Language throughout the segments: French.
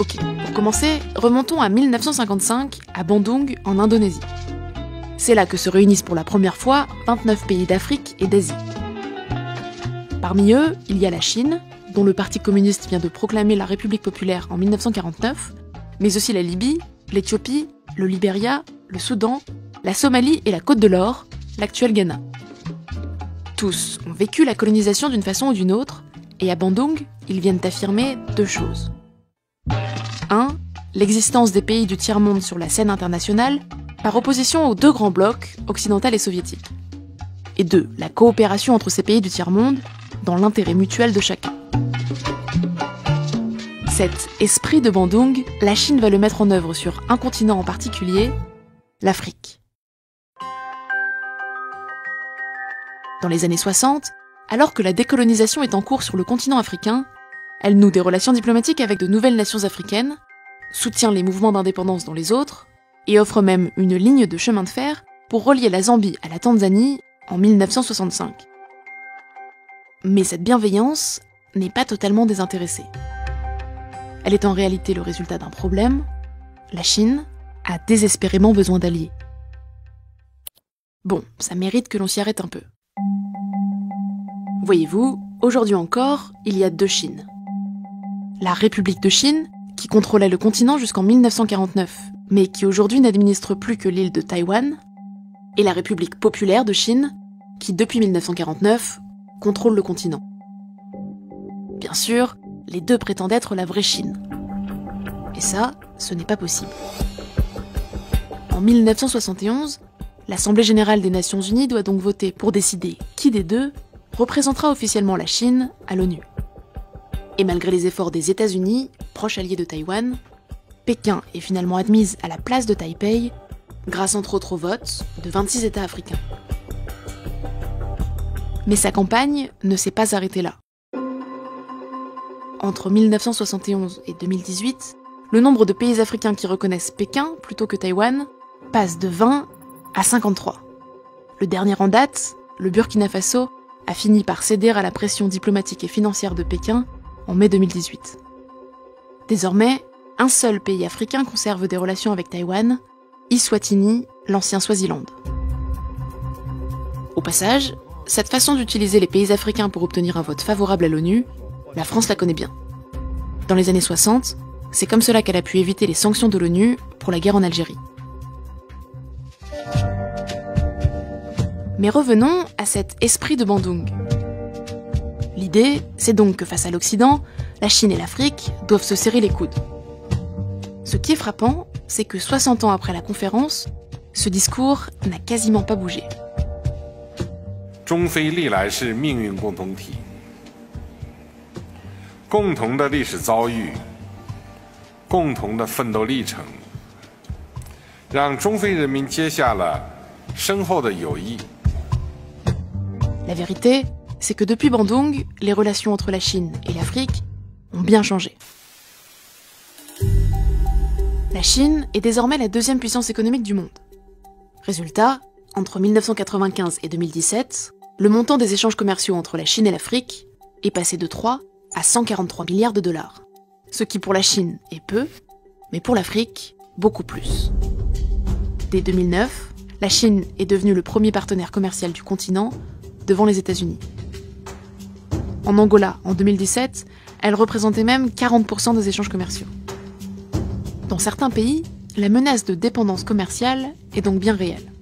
Ok, pour commencer, remontons à 1955, à Bandung, en Indonésie. C'est là que se réunissent pour la première fois 29 pays d'Afrique et d'Asie. Parmi eux, il y a la Chine, dont le Parti communiste vient de proclamer la République populaire en 1949, mais aussi la Libye, l'Éthiopie, le Libéria, le Soudan, la Somalie et la Côte de l'Or, l'actuel Ghana. Tous ont vécu la colonisation d'une façon ou d'une autre, et à Bandung, ils viennent affirmer deux choses. 1. L'existence des pays du tiers-monde sur la scène internationale, par opposition aux deux grands blocs, occidental et soviétique. Et 2. La coopération entre ces pays du tiers-monde, dans l'intérêt mutuel de chacun. Cet esprit de Bandung, la Chine va le mettre en œuvre sur un continent en particulier, l'Afrique. Dans les années 60, alors que la décolonisation est en cours sur le continent africain, elle noue des relations diplomatiques avec de nouvelles nations africaines, soutient les mouvements d'indépendance dans les autres, et offre même une ligne de chemin de fer pour relier la Zambie à la Tanzanie en 1965. Mais cette bienveillance n'est pas totalement désintéressée. Elle est en réalité le résultat d'un problème. La Chine a désespérément besoin d'alliés. Bon, ça mérite que l'on s'y arrête un peu. Voyez-vous, aujourd'hui encore, il y a deux Chines. La République de Chine, qui contrôlait le continent jusqu'en 1949, mais qui aujourd'hui n'administre plus que l'île de Taïwan, et la République populaire de Chine, qui depuis 1949 contrôle le continent. Bien sûr, les deux prétendent être la vraie Chine. Et ça, ce n'est pas possible. En 1971, l'Assemblée générale des Nations Unies doit donc voter pour décider qui des deux représentera officiellement la Chine à l'ONU. Et malgré les efforts des États-Unis, proches alliés de Taïwan, Pékin est finalement admise à la place de Taipei, grâce entre autres au vote de 26 États africains. Mais sa campagne ne s'est pas arrêtée là. Entre 1971 et 2018, le nombre de pays africains qui reconnaissent Pékin plutôt que Taïwan passe de 20 à 53. Le dernier en date, le Burkina Faso, a fini par céder à la pression diplomatique et financière de Pékin en mai 2018. Désormais, un seul pays africain conserve des relations avec Taïwan, Eswatini, l'ancien Swaziland. Au passage, cette façon d'utiliser les pays africains pour obtenir un vote favorable à l'ONU, la France la connaît bien. Dans les années 60, c'est comme cela qu'elle a pu éviter les sanctions de l'ONU pour la guerre en Algérie. Mais revenons à cet esprit de Bandung. L'idée, c'est donc que face à l'Occident, la Chine et l'Afrique doivent se serrer les coudes. Ce qui est frappant, c'est que 60 ans après la conférence, ce discours n'a quasiment pas bougé. 中非历来是命运共同体，共同的历史遭遇，共同的奋斗历程，让中非人民结下了深厚的友谊。 La vérité, c'est que depuis Bandung, les relations entre la Chine et l'Afrique ont bien changé. La Chine est désormais la deuxième puissance économique du monde. Résultat, entre 1995 et 2017, le montant des échanges commerciaux entre la Chine et l'Afrique est passé de 3 à 143 milliards de dollars. Ce qui pour la Chine est peu, mais pour l'Afrique, beaucoup plus. Dès 2009, la Chine est devenue le premier partenaire commercial du continent devant les États-Unis. En Angola, en 2017, elle représentait même 40% des échanges commerciaux. Dans certains pays, la menace de dépendance commerciale est donc bien réelle.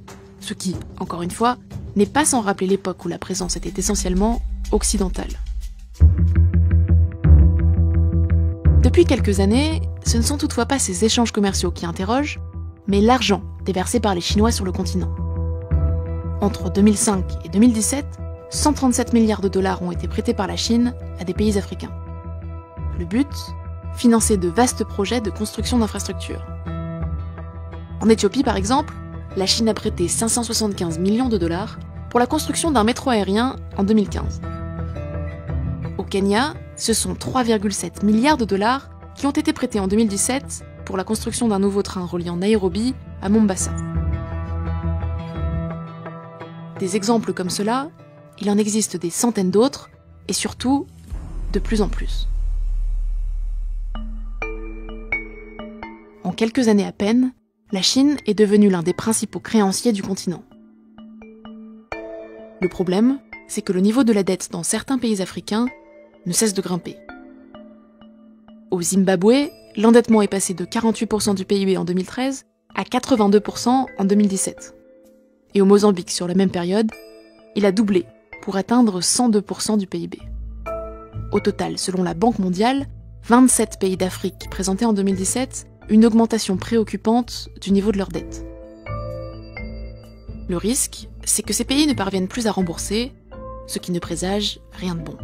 Ce qui, encore une fois, n'est pas sans rappeler l'époque où la présence était essentiellement occidentale. Depuis quelques années, ce ne sont toutefois pas ces échanges commerciaux qui interrogent, mais l'argent déversé par les Chinois sur le continent. Entre 2005 et 2017, 137 milliards de dollars ont été prêtés par la Chine à des pays africains. Le but ? Financer de vastes projets de construction d'infrastructures. En Éthiopie, par exemple, la Chine a prêté 575 millions de dollars pour la construction d'un métro aérien en 2015. Au Kenya, ce sont 3,7 milliards de dollars qui ont été prêtés en 2017 pour la construction d'un nouveau train reliant Nairobi à Mombasa. Des exemples comme cela, il en existe des centaines d'autres, et surtout, de plus en plus. En quelques années à peine, la Chine est devenue l'un des principaux créanciers du continent. Le problème, c'est que le niveau de la dette dans certains pays africains ne cesse de grimper. Au Zimbabwe, l'endettement est passé de 48% du PIB en 2013 à 82% en 2017. Et au Mozambique, sur la même période, il a doublé pour atteindre 102% du PIB. Au total, selon la Banque mondiale, 27 pays d'Afrique présentaient en 2017 une augmentation préoccupante du niveau de leur dette. Le risque, c'est que ces pays ne parviennent plus à rembourser, ce qui ne présage rien de bon.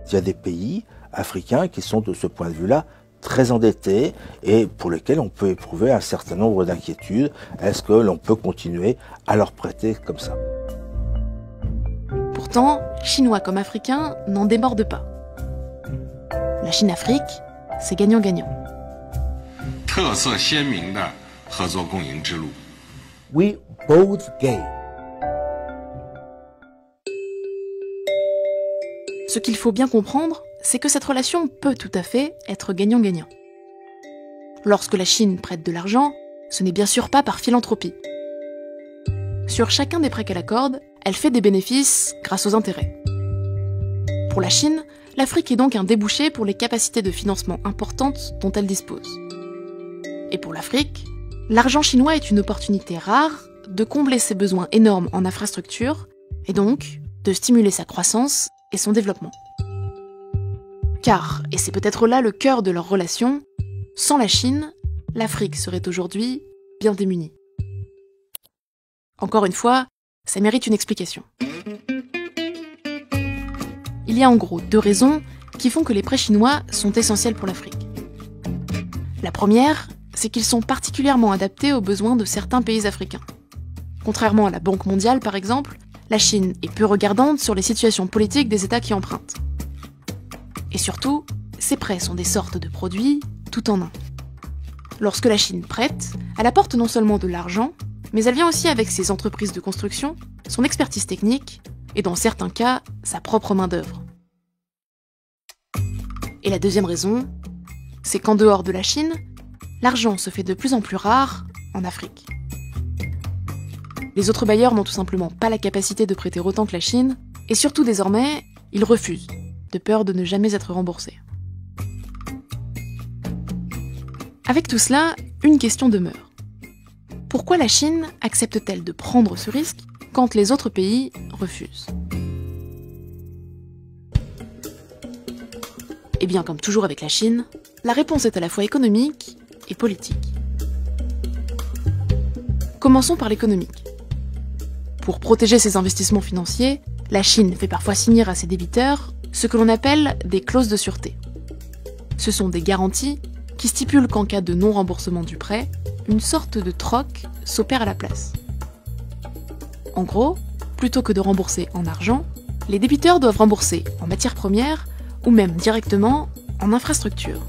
Il y a des pays africains qui sont de ce point de vue-là très endettés et pour lesquels on peut éprouver un certain nombre d'inquiétudes. Est-ce que l'on peut continuer à leur prêter comme ça? Pourtant, Chinois comme Africains n'en débordent pas. La Chine-Afrique, c'est gagnant-gagnant. We both gain. Ce qu'il faut bien comprendre, c'est que cette relation peut tout à fait être gagnant-gagnant. Lorsque la Chine prête de l'argent, ce n'est bien sûr pas par philanthropie. Sur chacun des prêts qu'elle accorde, elle fait des bénéfices grâce aux intérêts. Pour la Chine, l'Afrique est donc un débouché pour les capacités de financement importantes dont elle dispose. Et pour l'Afrique, l'argent chinois est une opportunité rare de combler ses besoins énormes en infrastructures et donc de stimuler sa croissance et son développement. Car, et c'est peut-être là le cœur de leur relation, sans la Chine, l'Afrique serait aujourd'hui bien démunie. Encore une fois, ça mérite une explication. Il y a en gros deux raisons qui font que les prêts chinois sont essentiels pour l'Afrique. La première, c'est qu'ils sont particulièrement adaptés aux besoins de certains pays africains. Contrairement à la Banque mondiale, par exemple, la Chine est peu regardante sur les situations politiques des États qui empruntent. Et surtout, ces prêts sont des sortes de produits tout en un. Lorsque la Chine prête, elle apporte non seulement de l'argent, mais elle vient aussi avec ses entreprises de construction, son expertise technique, et dans certains cas, sa propre main-d'œuvre. Et la deuxième raison, c'est qu'en dehors de la Chine, l'argent se fait de plus en plus rare en Afrique. Les autres bailleurs n'ont tout simplement pas la capacité de prêter autant que la Chine, et surtout désormais, ils refusent, de peur de ne jamais être remboursés. Avec tout cela, une question demeure. Pourquoi la Chine accepte-t-elle de prendre ce risque quand les autres pays refusent? Eh bien, comme toujours avec la Chine, la réponse est à la fois économique et politique. Commençons par l'économique. Pour protéger ses investissements financiers, la Chine fait parfois signer à ses débiteurs ce que l'on appelle des clauses de sûreté. Ce sont des garanties qui stipulent qu'en cas de non-remboursement du prêt, une sorte de troc s'opère à la place. En gros, plutôt que de rembourser en argent, les débiteurs doivent rembourser en matières premières ou même directement en infrastructures.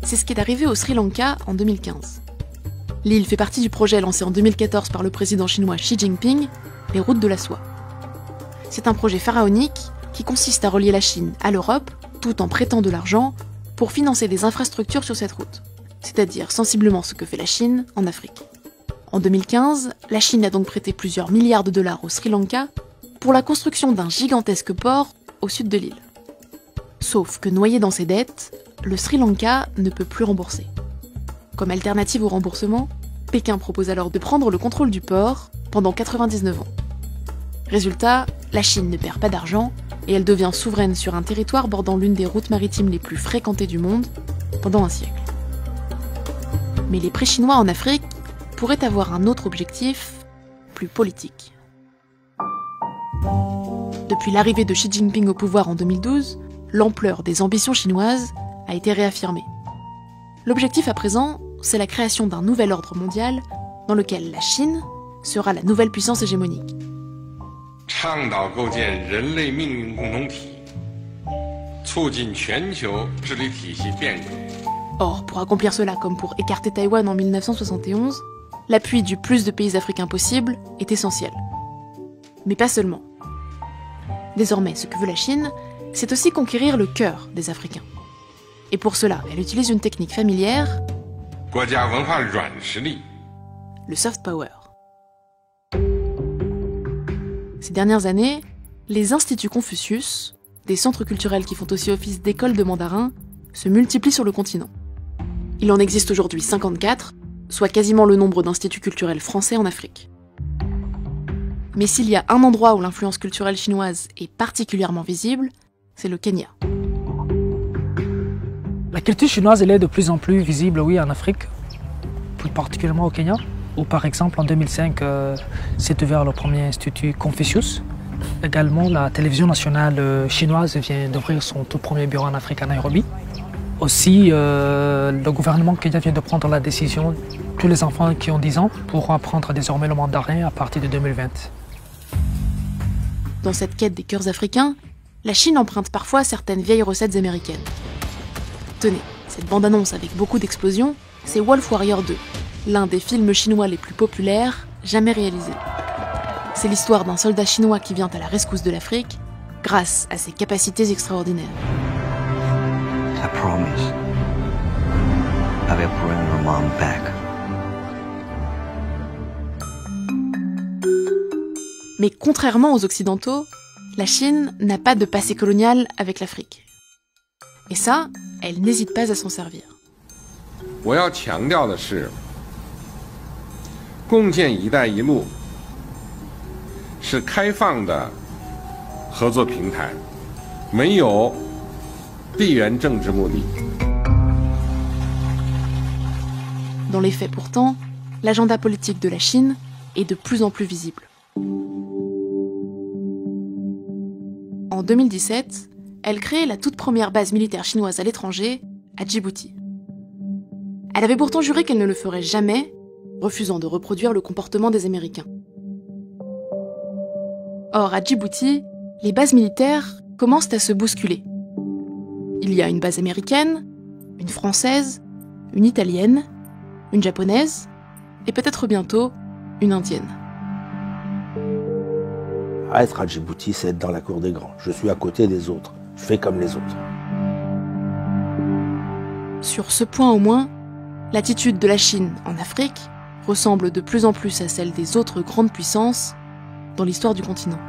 C'est ce qui est arrivé au Sri Lanka en 2015. L'île fait partie du projet lancé en 2014 par le président chinois Xi Jinping, les routes de la soie. C'est un projet pharaonique qui consiste à relier la Chine à l'Europe tout en prêtant de l'argent pour financer des infrastructures sur cette route, c'est-à-dire sensiblement ce que fait la Chine en Afrique. En 2015, la Chine a donc prêté plusieurs milliards de dollars au Sri Lanka pour la construction d'un gigantesque port au sud de l'île. Sauf que noyé dans ses dettes, le Sri Lanka ne peut plus rembourser. Comme alternative au remboursement, Pékin propose alors de prendre le contrôle du port pendant 99 ans. Résultat, la Chine ne perd pas d'argent et elle devient souveraine sur un territoire bordant l'une des routes maritimes les plus fréquentées du monde pendant un siècle. Mais les prêts chinois en Afrique pourraient avoir un autre objectif, plus politique. Depuis l'arrivée de Xi Jinping au pouvoir en 2012, l'ampleur des ambitions chinoises a été réaffirmée. L'objectif à présent, c'est la création d'un nouvel ordre mondial dans lequel la Chine sera la nouvelle puissance hégémonique. Or, pour accomplir cela comme pour écarter Taïwan en 1971, l'appui du plus de pays africains possible est essentiel. Mais pas seulement. Désormais, ce que veut la Chine, c'est aussi conquérir le cœur des Africains. Et pour cela, elle utilise une technique familière, 国家文化软实力 le soft power. Ces dernières années, les instituts Confucius, des centres culturels qui font aussi office d'école de mandarin, se multiplient sur le continent. Il en existe aujourd'hui 54, soit quasiment le nombre d'instituts culturels français en Afrique. Mais s'il y a un endroit où l'influence culturelle chinoise est particulièrement visible, c'est le Kenya. La culture chinoise, elle est de plus en plus visible, oui, en Afrique, plus particulièrement au Kenya, où par exemple en 2005 s'est ouvert le premier institut Confucius. Également, la télévision nationale chinoise vient d'ouvrir son tout premier bureau en Afrique à Nairobi. Aussi, le gouvernement kenyan vient de prendre la décision, tous les enfants qui ont 10 ans pourront apprendre désormais le mandarin à partir de 2020. Dans cette quête des cœurs africains, la Chine emprunte parfois certaines vieilles recettes américaines. Tenez, cette bande-annonce avec beaucoup d'explosions, c'est Wolf Warrior 2, l'un des films chinois les plus populaires jamais réalisés. C'est l'histoire d'un soldat chinois qui vient à la rescousse de l'Afrique grâce à ses capacités extraordinaires. I promise I will bring your mom back. Mais contrairement aux Occidentaux, la Chine n'a pas de passé colonial avec l'Afrique. Et ça, elle n'hésite pas à s'en servir. 我要强调的是，共建“一带一路”是开放的合作平台，没有地缘政治目的。 Dans les faits pourtant, l'agenda politique de la Chine est de plus en plus visible. En 2017, elle crée la toute première base militaire chinoise à l'étranger, à Djibouti. Elle avait pourtant juré qu'elle ne le ferait jamais, refusant de reproduire le comportement des Américains. Or, à Djibouti, les bases militaires commencent à se bousculer. Il y a une base américaine, une française, une italienne, une japonaise, et peut-être bientôt, une indienne. Être à Djibouti, c'est être dans la cour des grands. Je suis à côté des autres. Je fais comme les autres. Sur ce point au moins, l'attitude de la Chine en Afrique ressemble de plus en plus à celle des autres grandes puissances dans l'histoire du continent.